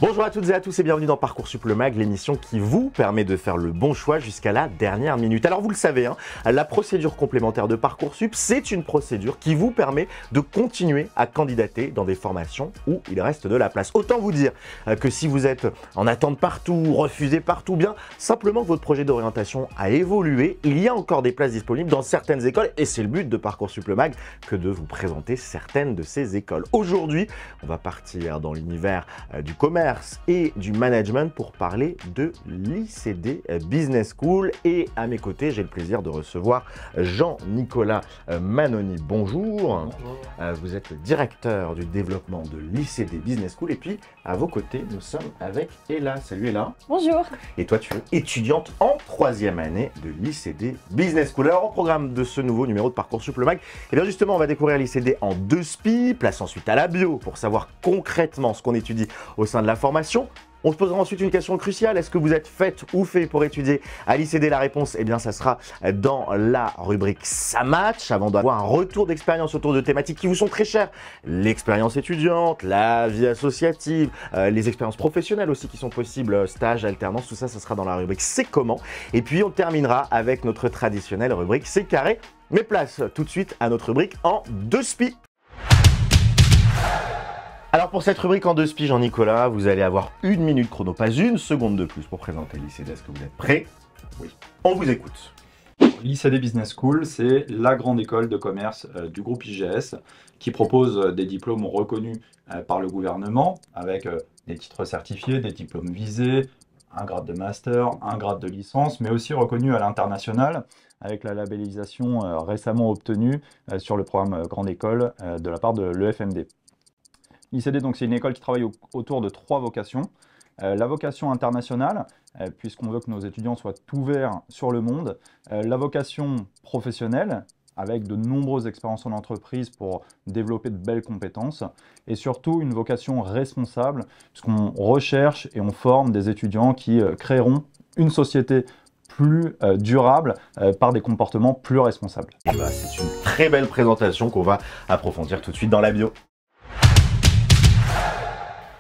Bonjour à toutes et à tous et bienvenue dans Parcoursup le Mag, l'émission qui vous permet de faire le bon choix jusqu'à la dernière minute. Alors vous le savez, la procédure complémentaire de Parcoursup, c'est une procédure qui vous permet de continuer à candidater dans des formations où il reste de la place. Autant vous dire que si vous êtes en attente partout, refusé partout, bien simplement que votre projet d'orientation a évolué, il y a encore des places disponibles dans certaines écoles et c'est le but de Parcoursup le Mag que de vous présenter certaines de ces écoles. Aujourd'hui, on va partir dans l'univers du commerce et du management pour parler de l'ICD Business School. Et à mes côtés, j'ai le plaisir de recevoir Jean-Nicolas Manoni. Bonjour. Bonjour. Vous êtes le directeur du développement de l'ICD Business School. Et puis, à vos côtés, nous sommes avec Ella. Salut Ella. Bonjour. Et toi, tu es étudiante en 3e année de l'ICD Business School. Alors, au programme de ce nouveau numéro de Parcoursup le Mag, et bien justement, on va découvrir l'ICD en 2 SPI, place ensuite à la bio pour savoir concrètement ce qu'on étudie au sein de la formation. On se posera ensuite une question cruciale. Est-ce que vous êtes faite ou fait pour étudier à l'ICD? La réponse, eh bien, ça sera dans la rubrique Ça match, avant d'avoir un retour d'expérience autour de thématiques qui vous sont très chères. L'expérience étudiante, la vie associative, les expériences professionnelles aussi qui sont possibles, stage, alternance, tout ça, ça sera dans la rubrique C'est comment. Et puis, on terminera avec notre traditionnelle rubrique C'est carré. Mais place tout de suite à notre rubrique en 2 SPI. Alors pour cette rubrique en 2 SPI, Jean-Nicolas, vous allez avoir 1 minute chrono, pas 1 seconde de plus pour présenter l'ICD. Est-ce que vous êtes prêts? Oui. On vous écoute. L'ICD Business School, c'est la grande école de commerce du groupe IGS qui propose des diplômes reconnus par le gouvernement avec des titres certifiés, des diplômes visés, un grade de master, un grade de licence, mais aussi reconnus à l'international avec la labellisation récemment obtenue sur le programme Grande École de la part de l'EFMD. L'ICD, donc, c'est une école qui travaille autour de 3 vocations. La vocation internationale, puisqu'on veut que nos étudiants soient ouverts sur le monde. La vocation professionnelle, avec de nombreuses expériences en entreprise pour développer de belles compétences. Et surtout, une vocation responsable, puisqu'on recherche et on forme des étudiants qui créeront une société plus durable par des comportements plus responsables. C'est une très belle présentation qu'on va approfondir tout de suite dans la bio.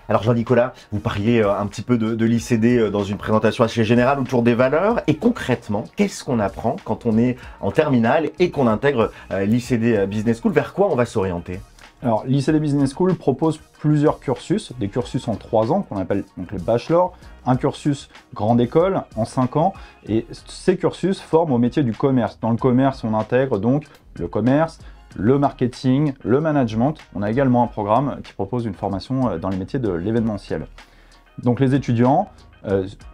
Alors Jean-Nicolas, vous parliez un petit peu de l'ICD dans une présentation assez générale autour des valeurs. Et concrètement, qu'est-ce qu'on apprend quand on est en terminale et qu'on intègre l'ICD Business School? Vers quoi on va s'orienter? Alors l'ICD Business School propose plusieurs cursus, des cursus en 3 ans qu'on appelle donc les bachelors, un cursus grande école en 5 ans, et ces cursus forment au métier du commerce. Dans le commerce, on intègre donc le commerce, le marketing, le management. On a également un programme qui propose une formation dans les métiers de l'événementiel. Donc les étudiants,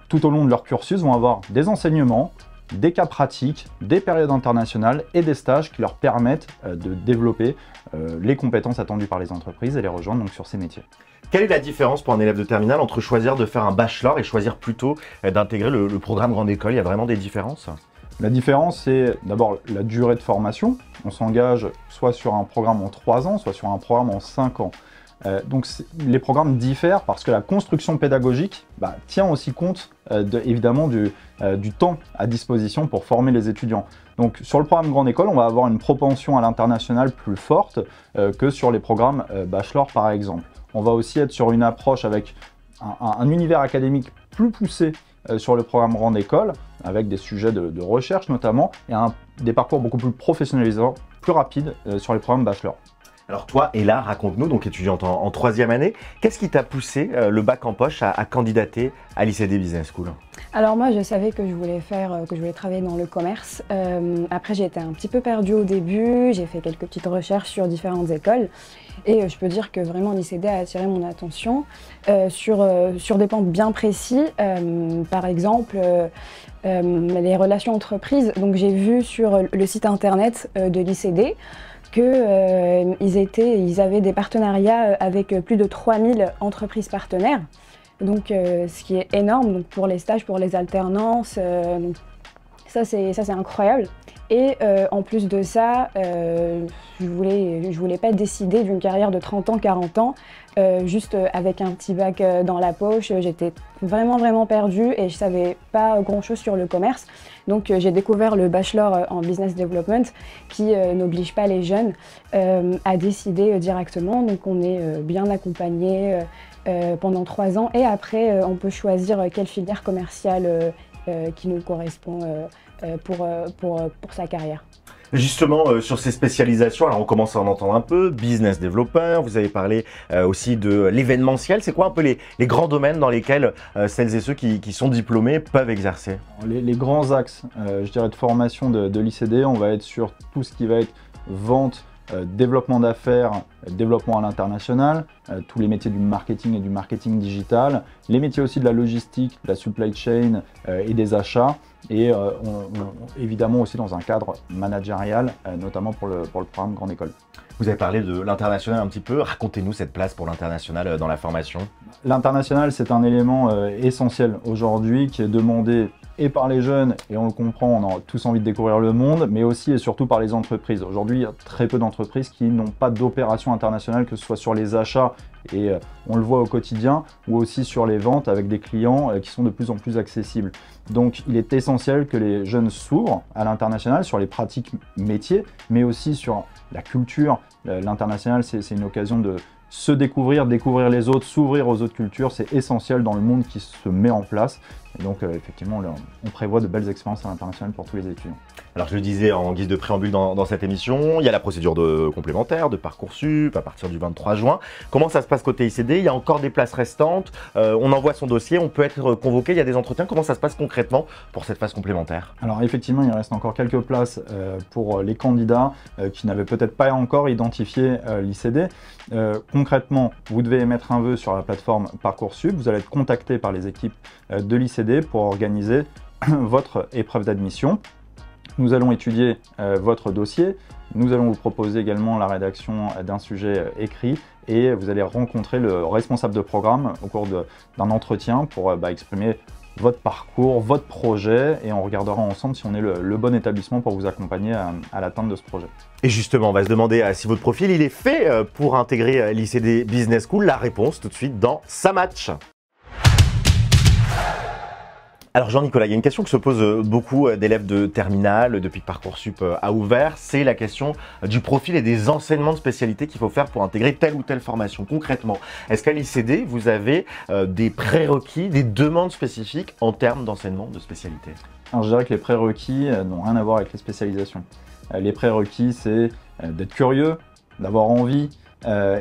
tout au long de leur cursus, vont avoir des enseignements, des cas pratiques, des périodes internationales et des stages qui leur permettent de développer les compétences attendues par les entreprises et les rejoindre donc sur ces métiers. Quelle est la différence pour un élève de terminale entre choisir de faire un bachelor et choisir plutôt d'intégrer le programme Grande École? Il y a vraiment des différences? La différence, c'est d'abord la durée de formation. On s'engage soit sur un programme en 3 ans, soit sur un programme en 5 ans. Donc les programmes diffèrent parce que la construction pédagogique tient aussi compte évidemment du temps à disposition pour former les étudiants. Donc sur le programme Grande École, on va avoir une propension à l'international plus forte que sur les programmes bachelor par exemple. On va aussi être sur une approche avec un univers académique plus poussé sur le programme Grande École, avec des sujets de recherche notamment, et des parcours beaucoup plus professionnalisants, plus rapides sur les programmes bachelor. Alors toi, Ella, raconte-nous, donc étudiante en 3e année, qu'est-ce qui t'a poussé le bac en poche à candidater à l'ICD Business School? Alors moi, je savais que je voulais travailler dans le commerce. Après, j'ai été un petit peu perdue au début, j'ai fait quelques petites recherches sur différentes écoles. Et je peux dire que vraiment l'ICD a attiré mon attention sur des pans bien précis. Par exemple, les relations entreprises. Donc j'ai vu sur le site internet de l'ICD qu'ils avaient des partenariats avec plus de 3000 entreprises partenaires. Donc ce qui est énorme donc, pour les stages, pour les alternances. Ça c'est incroyable. Et en plus de ça, je voulais pas décider d'une carrière de 30 ans, 40 ans, juste avec un petit bac dans la poche. J'étais vraiment perdue et je savais pas grand-chose sur le commerce. Donc j'ai découvert le bachelor en business development qui n'oblige pas les jeunes à décider directement. Donc on est bien accompagné pendant 3 ans et après on peut choisir quelle filière commerciale qui nous correspond pour sa carrière. Justement, sur ces spécialisations, alors on commence à en entendre un peu, business developer, vous avez parlé aussi de l'événementiel. C'est quoi un peu les grands domaines dans lesquels celles et ceux qui sont diplômés peuvent exercer? Les grands axes, je dirais, de formation de l'ICD, on va être sur tout ce qui va être vente, développement d'affaires, développement à l'international, tous les métiers du marketing et du marketing digital, les métiers aussi de la logistique, de la supply chain et des achats, et évidemment aussi dans un cadre managérial, notamment pour le programme Grande École. Vous avez parlé de l'international un petit peu, racontez-nous cette place pour l'international dans la formation. L'international, c'est un élément essentiel aujourd'hui qui est demandé et par les jeunes, et on le comprend, on a tous envie de découvrir le monde, mais aussi et surtout par les entreprises. Aujourd'hui, il y a très peu d'entreprises qui n'ont pas d'opération internationale, que ce soit sur les achats, et on le voit au quotidien, ou aussi sur les ventes avec des clients qui sont de plus en plus accessibles. Donc il est essentiel que les jeunes s'ouvrent à l'international sur les pratiques métiers, mais aussi sur la culture. L'international, c'est une occasion de se découvrir les autres, s'ouvrir aux autres cultures, c'est essentiel dans le monde qui se met en place. Et donc effectivement, on prévoit de belles expériences à l'international pour tous les étudiants. Alors je le disais en guise de préambule dans cette émission, il y a la procédure complémentaire de Parcoursup à partir du 23 juin. Comment ça se passe côté ICD? Il y a encore des places restantes, on envoie son dossier, on peut être convoqué, il y a des entretiens. Comment ça se passe concrètement pour cette phase complémentaire? Alors effectivement, il reste encore quelques places pour les candidats qui n'avaient peut-être pas encore identifié l'ICD. Concrètement, vous devez émettre un vœu sur la plateforme Parcoursup, vous allez être contacté par les équipes de l'ICD pour organiser votre épreuve d'admission. Nous allons étudier votre dossier, nous allons vous proposer également la rédaction d'un sujet écrit et vous allez rencontrer le responsable de programme au cours d'un entretien pour exprimer votre parcours, votre projet, et on regardera ensemble si on est le bon établissement pour vous accompagner à l'atteinte de ce projet. Et justement, on va se demander si votre profil il est fait pour intégrer l'ICD Business School. La réponse tout de suite dans Ça Match. Alors Jean-Nicolas, il y a une question que se pose beaucoup d'élèves de terminale depuis que Parcoursup a ouvert, c'est la question du profil et des enseignements de spécialité qu'il faut faire pour intégrer telle ou telle formation. Concrètement, est-ce qu'à l'ICD, vous avez des prérequis, des demandes spécifiques en termes d'enseignement de spécialité? Alors je dirais que les prérequis n'ont rien à voir avec les spécialisations. Les prérequis, c'est d'être curieux, d'avoir envie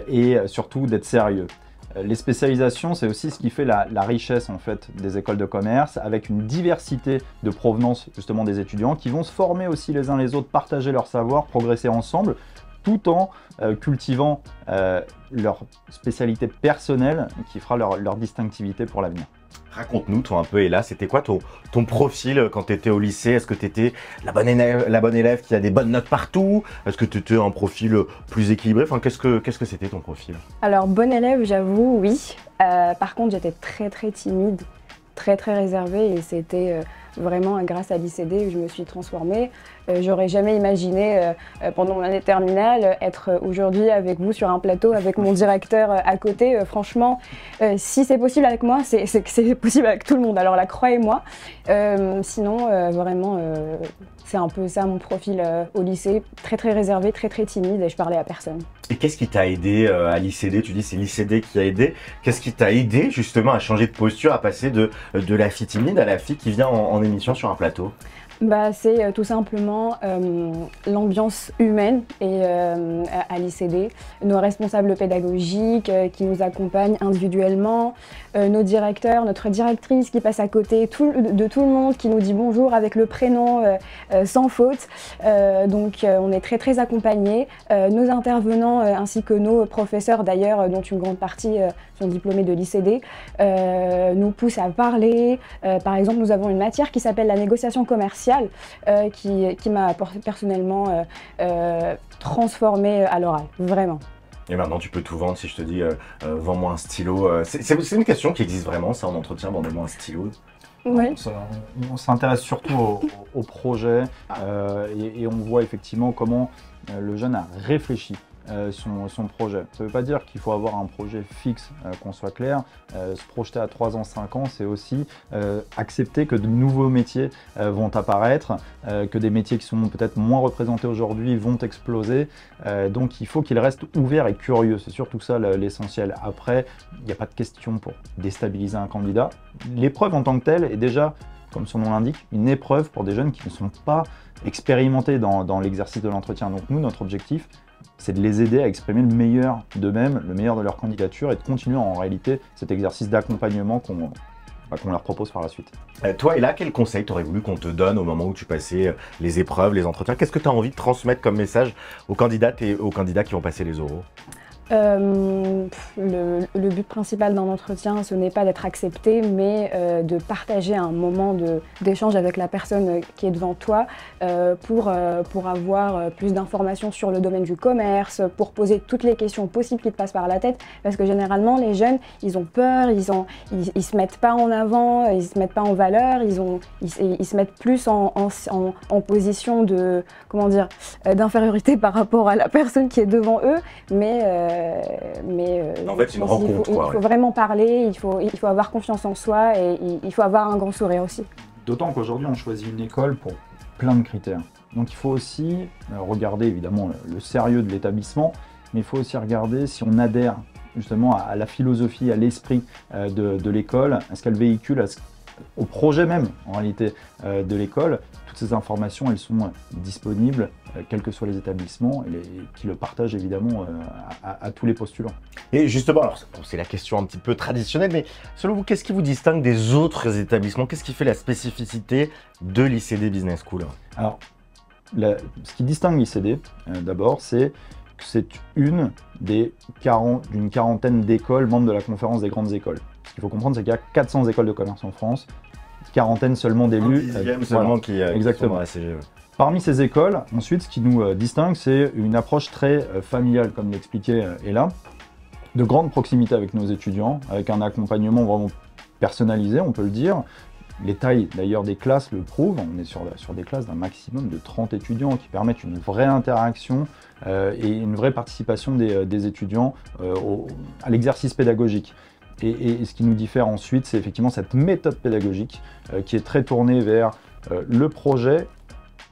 et surtout d'être sérieux. Les spécialisations, c'est aussi ce qui fait la richesse en fait des écoles de commerce, avec une diversité de provenance justement des étudiants qui vont se former aussi les uns les autres, partager leur savoir, progresser ensemble, tout en cultivant leur spécialité personnelle qui fera leur distinctivité pour l'avenir. Raconte-nous, toi, un peu, et là, c'était quoi ton profil quand tu étais au lycée? Est-ce que tu étais la bonne élève qui a des bonnes notes partout? Est-ce que tu étais un profil plus équilibré? Enfin, qu'est-ce que c'était ton profil? Alors, bonne élève, j'avoue, oui. Par contre, j'étais très timide, très réservée, et c'était vraiment grâce à l'ICD où je me suis transformée. J'aurais jamais imaginé pendant mon année terminale être aujourd'hui avec vous sur un plateau avec mon directeur à côté. Franchement, si c'est possible avec moi, c'est que c'est possible avec tout le monde. Alors là, croyez-moi. Sinon, vraiment, c'est un peu ça mon profil au lycée. Très réservé, très timide, et je parlais à personne. Et qu'est-ce qui t'a aidé à l'ICD? Tu dis c'est l'ICD qui a aidé. Qu'est-ce qui t'a aidé justement à changer de posture, à passer de la fille timide à la fille qui vient en émission sur un plateau? C'est tout simplement l'ambiance humaine à l'ICD, nos responsables pédagogiques qui nous accompagnent individuellement, nos directeurs, notre directrice qui passe à côté de tout le monde, qui nous dit bonjour avec le prénom sans faute. Donc on est très accompagnés. Nos intervenants ainsi que nos professeurs d'ailleurs, dont une grande partie sont diplômés de l'ICD, nous poussent à parler. Par exemple, nous avons une matière qui s'appelle la négociation commerciale, qui m'a personnellement transformée à l'oral, vraiment. Et maintenant tu peux tout vendre. Si je te dis vends-moi un stylo, c'est une question qui existe vraiment, ça, en entretien, vendez-moi un stylo? Oui. On s'intéresse surtout au projet et on voit effectivement comment le jeune a réfléchi son projet. Ça ne veut pas dire qu'il faut avoir un projet fixe, qu'on soit clair. Se projeter à 3 ans, 5 ans, c'est aussi accepter que de nouveaux métiers vont apparaître, que des métiers qui sont peut-être moins représentés aujourd'hui vont exploser. Donc il faut qu'il reste ouvert et curieux. C'est surtout ça l'essentiel. Après, il n'y a pas de question pour déstabiliser un candidat. L'épreuve en tant que telle est déjà, comme son nom l'indique, une épreuve pour des jeunes qui ne sont pas expérimentés dans l'exercice de l'entretien. Donc nous, notre objectif, c'est de les aider à exprimer le meilleur d'eux-mêmes, le meilleur de leur candidature et de continuer en réalité cet exercice d'accompagnement qu'on leur propose par la suite. Toi, et là, quel conseil t'aurais voulu qu'on te donne au moment où tu passais les épreuves, les entretiens? Qu'est-ce que tu as envie de transmettre comme message aux candidates et aux candidats qui vont passer les oraux? Le but principal d'un entretien, ce n'est pas d'être accepté, mais de partager un moment d'échange avec la personne qui est devant toi pour avoir plus d'informations sur le domaine du commerce, pour poser toutes les questions possibles qui te passent par la tête, parce que généralement les jeunes, ils ont peur, ils se mettent pas en avant, ils se mettent pas en valeur, ils se mettent plus en position de, comment dire, d'infériorité par rapport à la personne qui est devant eux, en fait, c'est une rencontre. Il faut vraiment parler, il faut avoir confiance en soi et il faut avoir un grand sourire aussi. D'autant qu'aujourd'hui, on choisit une école pour plein de critères. Donc il faut aussi regarder évidemment le sérieux de l'établissement, mais il faut aussi regarder si on adhère justement à la philosophie, à l'esprit de l'école, à ce qu'elle véhicule, au projet même en réalité de l'école. Toutes ces informations, elles sont disponibles, quels que soient les établissements, et qui le partagent évidemment à tous les postulants. Et justement, alors c'est la question un petit peu traditionnelle, mais selon vous, qu'est-ce qui vous distingue des autres établissements? Qu'est-ce qui fait la spécificité de l'ICD Business School? Alors, ce qui distingue l'ICD, d'abord, c'est que c'est une d'une quarantaine d'écoles membres de la conférence des grandes écoles. Ce qu'il faut comprendre, c'est qu'il y a 400 écoles de commerce en France, quarantaine seulement d'élus. Seulement qui exactement. Qui sont dans la CGE. Parmi ces écoles, ensuite, ce qui nous distingue, c'est une approche très familiale, comme l'expliquait Ella, de grande proximité avec nos étudiants, avec un accompagnement vraiment personnalisé, on peut le dire. Les tailles d'ailleurs des classes le prouvent, on est sur des classes d'un maximum de 30 étudiants qui permettent une vraie interaction et une vraie participation des étudiants à l'exercice pédagogique. Et ce qui nous diffère ensuite, c'est effectivement cette méthode pédagogique qui est très tournée vers le projet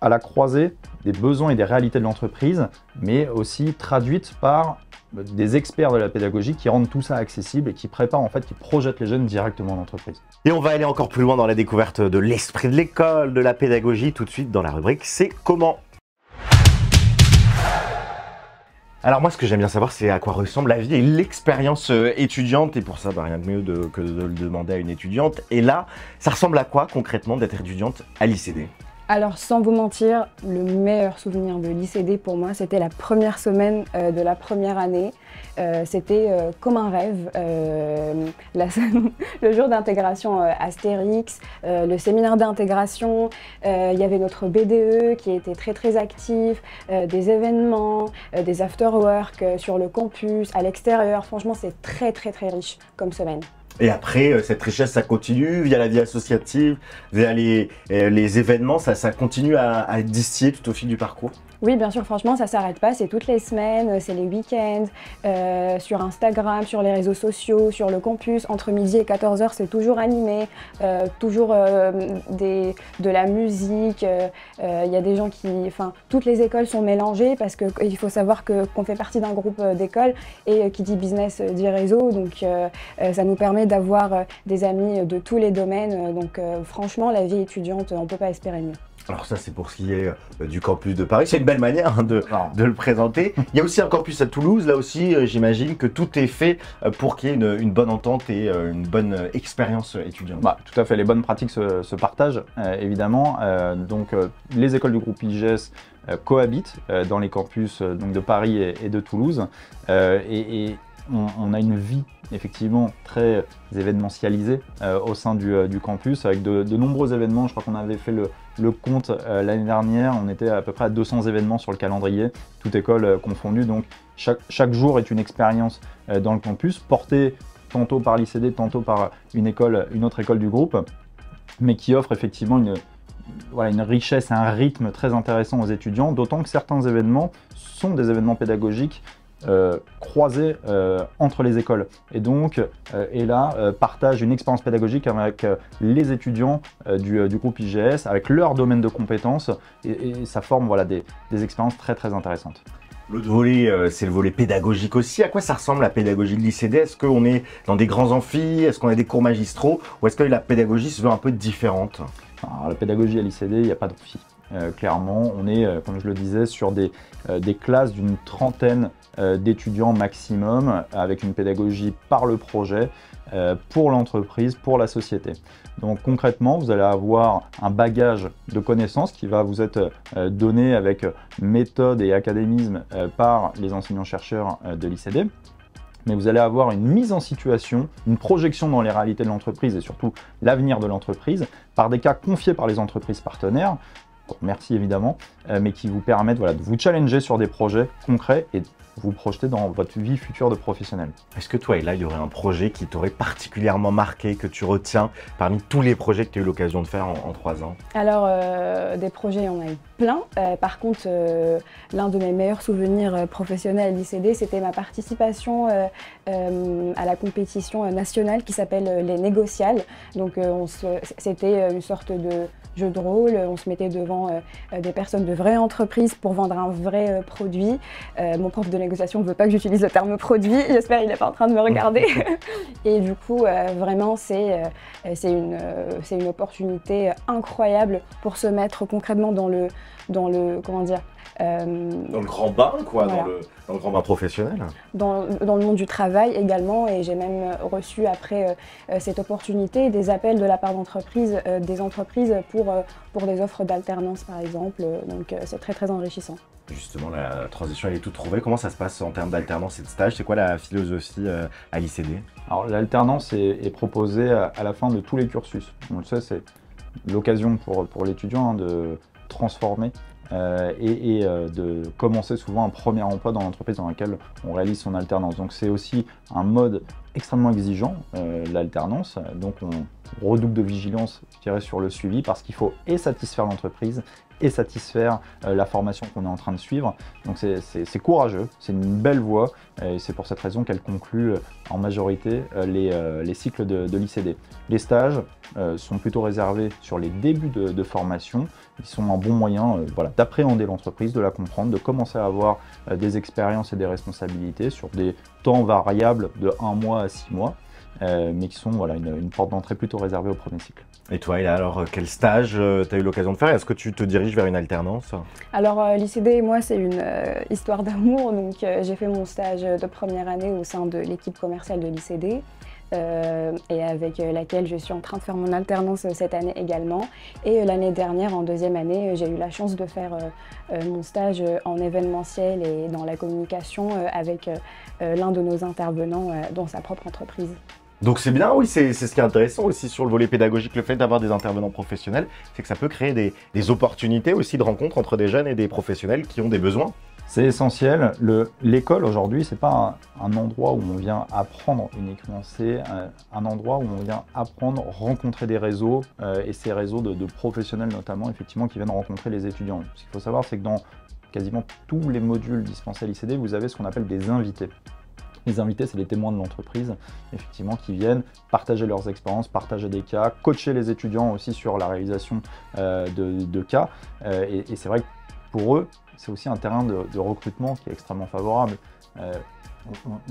à la croisée des besoins et des réalités de l'entreprise, mais aussi traduite par des experts de la pédagogie qui rendent tout ça accessible et qui préparent en fait, qui projettent les jeunes directement en entreprise. Et on va aller encore plus loin dans la découverte de l'esprit de l'école, de la pédagogie, tout de suite dans la rubrique C'est comment. Alors moi, ce que j'aime bien savoir, c'est à quoi ressemble la vie et l'expérience étudiante. Et pour ça, rien de mieux que de le demander à une étudiante. Et là, ça ressemble à quoi concrètement d'être étudiante à l'ICD? Alors sans vous mentir, le meilleur souvenir de l'ICD pour moi, c'était la première semaine de la première année. C'était comme un rêve. Le jour d'intégration Astérix, le séminaire d'intégration, il y avait notre BDE qui était très actif, des événements, des after-work sur le campus, à l'extérieur. Franchement, c'est très riche comme semaine. Et après, cette richesse, ça continue via la vie associative, via les événements, ça continue à être distillé tout au fil du parcours? Oui, bien sûr, franchement, ça s'arrête pas, c'est toutes les semaines, c'est les week-ends, sur Instagram, sur les réseaux sociaux, sur le campus, entre midi et 14h, c'est toujours animé, toujours de la musique, il y a des gens enfin, toutes les écoles sont mélangées parce qu'il faut savoir qu'on fait partie d'un groupe d'écoles et qui dit business dit réseau, donc ça nous permet d'avoir des amis de tous les domaines, donc franchement, la vie étudiante, on ne peut pas espérer mieux. Alors ça, c'est pour ce qui est du campus de Paris. C'est une belle manière de le présenter. Il y a aussi un campus à Toulouse. Là aussi, j'imagine que tout est fait pour qu'il y ait une bonne entente et une bonne expérience étudiante. Tout à fait. Les bonnes pratiques se partagent, évidemment. Les écoles du groupe IGS cohabitent dans les campus de Paris et de Toulouse. On a une vie effectivement très événementialisée au sein du campus avec de nombreux événements. Je crois qu'on avait fait le compte l'année dernière, on était à peu près à 200 événements sur le calendrier, toute école confondue. Donc chaque jour est une expérience dans le campus, portée tantôt par l'ICD, tantôt par une autre école du groupe. mais qui offre effectivement une richesse et un rythme très intéressant aux étudiants, d'autant que certains événements sont des événements pédagogiques croisés entre les écoles. Et donc, partage une expérience pédagogique avec les étudiants du groupe IGS, avec leur domaine de compétences, et ça forme voilà, des expériences très très intéressantes. L'autre volet, c'est le volet pédagogique aussi. À quoi ça ressemble la pédagogie de l'ICD? Est-ce qu'on est dans des grands amphis? Est-ce qu'on a des cours magistraux? Ou est-ce que la pédagogie se veut un peu différente? Alors, la pédagogie à l'ICD, il n'y a pas d'amphi. Clairement, on est, comme je le disais, sur des classes d'une trentaine d'étudiants maximum, avec une pédagogie par le projet, pour l'entreprise, pour la société. Donc concrètement, vous allez avoir un bagage de connaissances qui va vous être donné avec méthode et académisme par les enseignants-chercheurs de l'ICD. Mais vous allez avoir une mise en situation, une projection dans les réalités de l'entreprise et surtout l'avenir de l'entreprise par des cas confiés par les entreprises partenaires, merci évidemment, mais qui vous permettent voilà, de vous challenger sur des projets concrets et vous projeter dans votre vie future de professionnel. Est-ce que toi, et là, il y aurait un projet qui t'aurait particulièrement marqué, que tu retiens parmi tous les projets que tu as eu l'occasion de faire en 3 ans? Alors, des projets, on a eu plein. Par contre, l'un de mes meilleurs souvenirs professionnels à l'ICD, c'était ma participation à la compétition nationale qui s'appelle les Négociales. Donc, c'était une sorte de jeu de rôle, on se mettait devant des personnes de vraies entreprises pour vendre un vrai produit. Mon prof de négociation ne veut pas que j'utilise le terme produit, j'espère qu'il n'est pas en train de me regarder. Et du coup, vraiment, c'est une opportunité incroyable pour se mettre concrètement dans le comment dire, dans le grand bain, quoi, voilà. Dans le grand bain professionnel. Dans le monde du travail également, et j'ai même reçu après cette opportunité des appels de la part d'entreprises, des entreprises pour des offres d'alternance par exemple, donc c'est très très enrichissant. Justement, la transition elle est toute trouvée. Comment ça se passe en termes d'alternance et de stage? C'est quoi la philosophie à l'ICD? Alors l'alternance est proposée à la fin de tous les cursus. On le sait, c'est l'occasion pour l'étudiant de transformer de commencer souvent un premier emploi dans l'entreprise dans laquelle on réalise son alternance. Donc c'est aussi un mode extrêmement exigeant, l'alternance. Donc on redouble de vigilance, je dirais, sur le suivi parce qu'il faut et satisfaire l'entreprise et satisfaire la formation qu'on est en train de suivre. Donc c'est courageux, c'est une belle voie et c'est pour cette raison qu'elle conclut en majorité les cycles de l'ICD. Les stages sont plutôt réservés sur les débuts de formation. Ils sont un bon moyen voilà, d'appréhender l'entreprise, de la comprendre, de commencer à avoir des expériences et des responsabilités sur des temps variables de 1 mois à 6 mois. Mais qui sont voilà, une porte d'entrée plutôt réservée au premier cycle. Et toi, et alors, quel stage tu as eu l'occasion de faire? Est-ce que tu te diriges vers une alternance? Alors, l'ICD et moi, c'est une histoire d'amour. Donc, j'ai fait mon stage de première année au sein de l'équipe commerciale de l'ICD. Et avec laquelle je suis en train de faire mon alternance cette année également. Et l'année dernière, en 2e année, j'ai eu la chance de faire mon stage en événementiel et dans la communication avec l'un de nos intervenants dans sa propre entreprise. Donc c'est bien, oui, c'est ce qui est intéressant aussi sur le volet pédagogique, le fait d'avoir des intervenants professionnels, c'est que ça peut créer des opportunités aussi de rencontres entre des jeunes et des professionnels qui ont des besoins. C'est essentiel. L'école aujourd'hui, c'est pas un endroit où on vient apprendre uniquement, c'est un endroit où on vient apprendre, rencontrer des réseaux et ces réseaux de professionnels notamment, effectivement, qui viennent rencontrer les étudiants. Ce qu'il faut savoir, c'est que dans quasiment tous les modules dispensés à l'ICD, vous avez ce qu'on appelle des invités. Les invités, c'est les témoins de l'entreprise, effectivement, qui viennent partager leurs expériences, partager des cas, coacher les étudiants aussi sur la réalisation de cas. Et c'est vrai que pour eux, c'est aussi un terrain de recrutement qui est extrêmement favorable.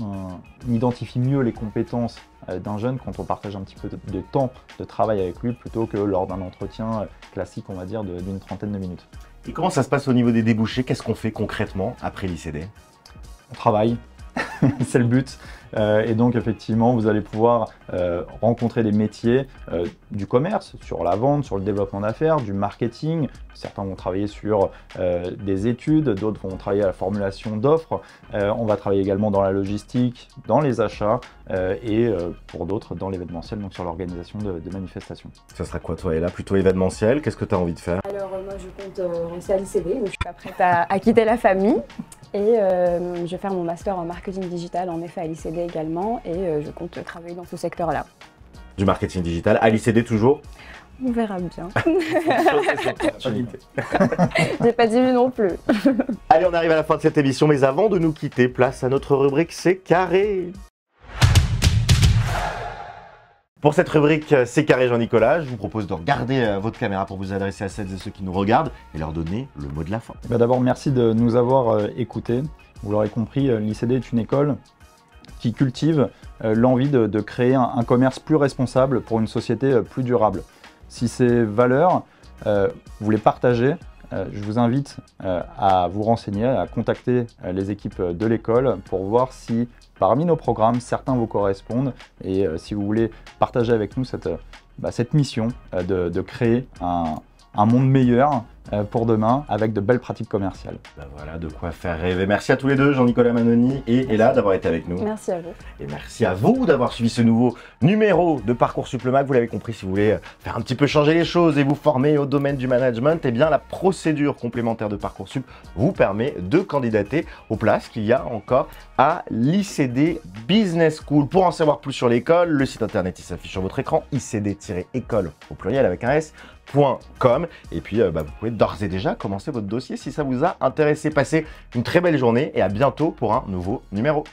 On identifie mieux les compétences d'un jeune quand on partage un petit peu de temps de travail avec lui plutôt que lors d'un entretien classique, on va dire, d'une trentaine de minutes. Et comment ça se passe au niveau des débouchés? Qu'est-ce qu'on fait concrètement après l'ICD? On travaille. C'est le but. Et donc effectivement, vous allez pouvoir rencontrer des métiers du commerce, sur la vente, sur le développement d'affaires, du marketing. Certains vont travailler sur des études, d'autres vont travailler à la formulation d'offres. On va travailler également dans la logistique, dans les achats et pour d'autres dans l'événementiel, donc sur l'organisation de manifestations. Ça sera quoi toi, et là, plutôt événementiel? Qu'est-ce que tu as envie de faire? Alors moi je compte rester à l'ICD, donc je suis pas prête à quitter la famille. Et je vais faire mon master en marketing digital en effet à l'ICD également et je compte travailler dans ce secteur-là. Du marketing digital à l'ICD toujours? On verra bien. Opportunité. J'ai pas dit oui non plus. Allez, on arrive à la fin de cette émission, mais avant de nous quitter, place à notre rubrique C'est carré. Pour cette rubrique C'est carré Jean-Nicolas, je vous propose de regarder votre caméra pour vous adresser à celles et ceux qui nous regardent et leur donner le mot de la fin. D'abord, merci de nous avoir écoutés. Vous l'aurez compris, l'ICD est une école qui cultive l'envie de créer un commerce plus responsable pour une société plus durable. Si ces valeurs, vous les partagez, je vous invite à vous renseigner, à contacter les équipes de l'école pour voir si parmi nos programmes, certains vous correspondent et si vous voulez partager avec nous cette mission de créer un monde meilleur pour demain avec de belles pratiques commerciales. Ben voilà, de quoi faire rêver. Merci à tous les deux, Jean-Nicolas Manoni et Ella, d'avoir été avec nous. Merci à vous. Et merci à vous d'avoir suivi ce nouveau numéro de Parcoursup Le Mag. Vous l'avez compris, si vous voulez faire un petit peu changer les choses et vous former au domaine du management, eh bien la procédure complémentaire de Parcoursup vous permet de candidater aux places qu'il y a encore à l'ICD Business School. Pour en savoir plus sur l'école, le site internet il s'affiche sur votre écran, icd-école au pluriel avec un s.com. Et puis vous pouvez d'ores et déjà commencer votre dossier si ça vous a intéressé. Passez une très belle journée et à bientôt pour un nouveau numéro.